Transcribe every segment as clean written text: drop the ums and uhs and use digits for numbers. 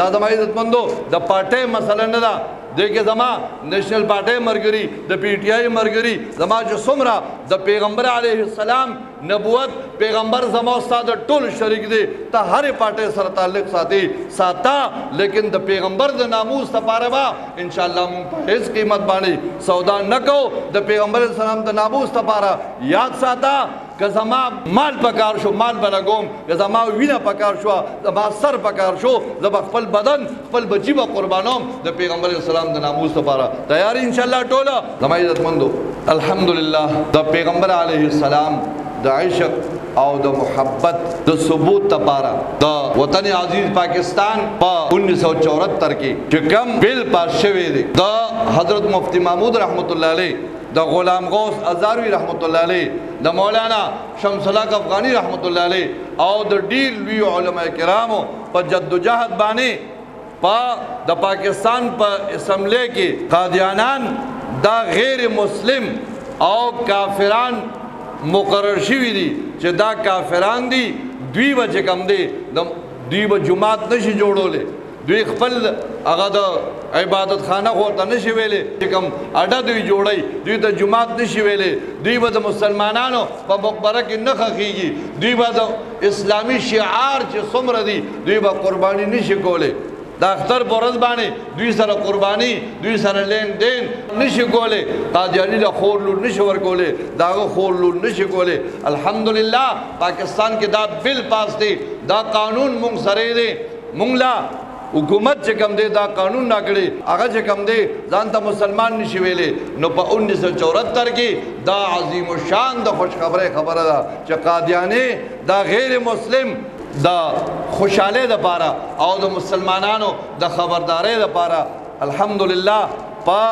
دا زما عزتمندو د پارټۍ مسله نه ده دیکھے زما نیشنل پارٹی مرگری دا پی ٹی آئی مرگری زما جو سمرا دا پیغمبر علیہ السلام نبوت پیغمبر زما استاد ټول شریک دی تا ہر پارٹی سره تعلق ساتا لیکن دا پیغمبر دا ناموس تپاره با انشاءاللہ مون په هیڅ قیمت باندې سودا نکو دا پیغمبر السلام دا ناموس تپاره یاد ساتا که زما مال پکار شو مال بلګوم که زما وینه پکار شو زما سر پکار شو زما خپل بدن خپل بچی به قربانوم د پیغمبر اسلام د ناموس لپاره تیار ان شاء الله ټوله زما عزتمندو الحمدلله د پیغمبر علیه السلام د عشق او د محبت د ثبوت لپاره د وطن عزیز پاکستان په 1974 کې چې کوم بل پاس شوی دی د حضرت مفتی محمود رحمت الله علیه د غلام غوث ازاروی رحمت الله علیه د مولانا شمس الحق افغانی رحمت الله علیه او د ډیر لوی علماء کرامو په جدوجہد باندې په د پاکستان په اسمبلی کې قادیانان دا غیر مسلم او کافران مقرر شوی دي چې دا کافران دي دوی به چې کوم دي دوی به جماعت نشي جوړولی دوی خپل هغه د عبادت خانه ورته نشي ویلې چې کوم اډه دوی جوړی دوی د جماعت نشي ویلې دوی به د مسلمانانو په مقبره کې نه خښېږي دوی به د اسلامي شعار چې څومره دي دوی به قرباني نشي کولی د اختر په ورځ باندې دوی سره قرباني دوی سره لین دین نشي کولی قادیاني له خور لور نشي ورکولی د هغه خور لور نشي کولی الحمدلله پاکستان کې دا بل پاس دی دا قانون مونږ سره دی مونږ لا حکومت چې کم دی دا قانون ناکړي هغه چې کم دی ځان ته مسلمان نشي ویلی نو په 1974 کې دا عظیم الشان د خوشخبری خبره ده چې قادیاني دا غیر مسلم دا خوشحالی دپاره او د مسلمانانو د خبرداری دپاره الحمدلله پا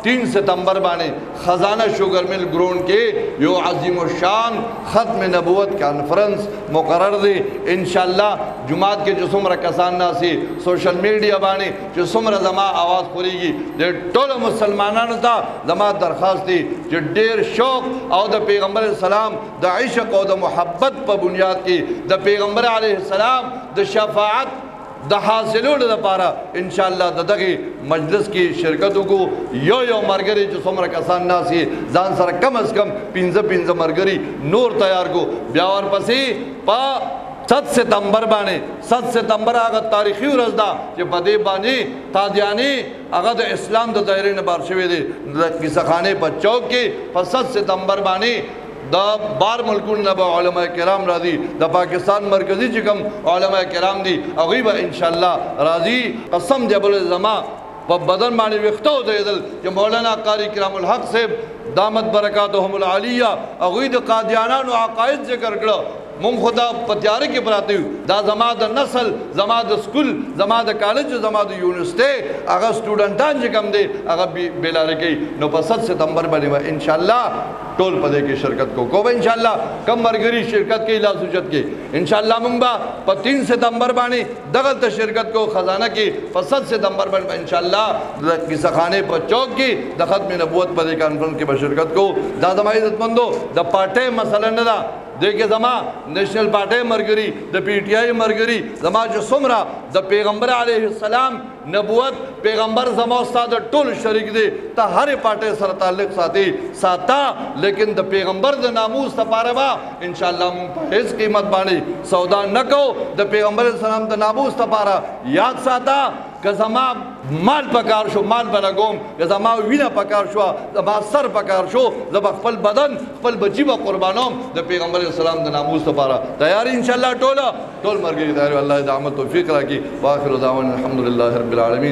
3 ستمبر باندې خزانہ شوگر مل گراؤنڈ کې یو عظیم الشان ختم نبوت کانفرنس مقرر دی انشاءاللہ جماعت کې جو څومره کسان ناسي سوشل میډیا باندې چې څومره زما आवाज خوريږي د ټولو مسلمانانو ته زما درخواست دی چې ډېر شوق او د پیغمبر اسلام د عشق او د محبت په بنیاد کې د پیغمبر علیه السلام د شفاعت د حاصلولو لپاره انشاءالله د دغه مجلس کې شرکت وکړو یو مرګري چې څومره کسان ناسي ځان سره کم از کم 15 مرګري نور تیار کو بیا ورپسې په 7 ستمبر باندې 7 ستمبر هغه تاریخي ورځ ده چې په دې باندې قادیاني هغه د اسلام د دایرې نه بار شوی دی د کیسهخانې په چوک کې په 7 ستمبر باندې دا بار ملکون نبا علماء کرام راضی دا پاکستان مرکزی چکم علماء کرام دی اغوی با انشاءاللہ راضی قسم دی ابو الزما پا بدن معنی وقتو دیدل کہ مولانا قاری کرام الحق صاحب دامت برکاتهم العالیہ اغوی دا قادیانان و عقائد ذکر کرو مونږ خدا په تیاره کې پراته یو دا زما د نسل زما د سکول زما د کالج زما د یونیورسيټي هغه سټوډنټان چې کوم دي هغه بیلاره کوي نو په 7 ستمبر باندې ان شاء الله ټول په دې کې شرکت کو ان شاء الله کم مرګري شرکت کې لا سوجت کې ان شاء الله مونږ په 3 ستمبر باندې دغه ته شرکت کو خزانه کې په 7 ستمبر باندې ان شاء الله د کیسهخانه په چوک کې د ختم نبوت په دې کانفرنس کې به شرکت کو دا زما عزتمندو د پارټۍ مسله نه ده دیکھے زما نیشنل پارٹی مرگری دا پی ٹی آئی مرگری زما جو سمرا دا پیغمبر علیہ السلام نبوت پیغمبر زما استاد ټول شریک دی تا ہر پارٹی سره تعلق ساتا لیکن دا پیغمبر دا ناموس تپاره با انشاءاللہ مون په هیڅ قیمت باندې سودا نکو دا پیغمبر السلام دا ناموس تپاره یاد ساتا که زما مال پکار شو مال بلګوم که زما وینه پکار شو زما سر پکار شو زما خپل بدن خپل بچی به قربانوم د پیغمبر اسلام د ناموس لپاره تیار ان شاء الله ټول مرګي تیار الله د عمل توفیق راکړي واخر دعوانا الحمدلله رب العالمین